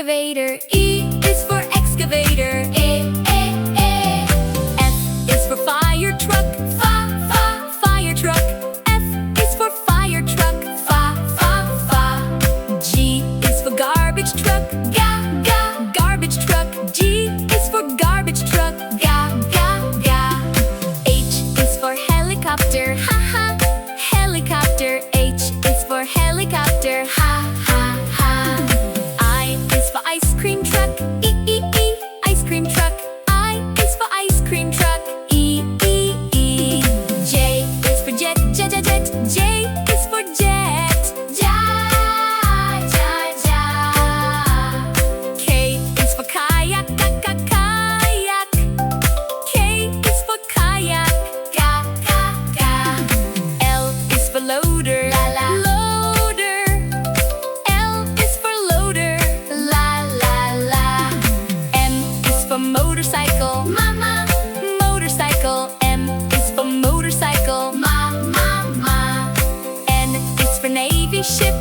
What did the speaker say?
excavator. E is for excavator. F is for fire truck. Fire truck. F is for fire truck. G is for garbage truck. Garbage truck. G is for garbage truck. H is for helicopter. Helicopter. H is for helicopter. I is for ice cream truck. Ice cream truck. I is for ice cream truck. J is for jet. J is for jet. K is for kayak. Kayak. K is for kayak. L is for loader. Loader. L is for loader. M is for motorcycle. Motorcycle. M is for motorcycle. N is for navy ship.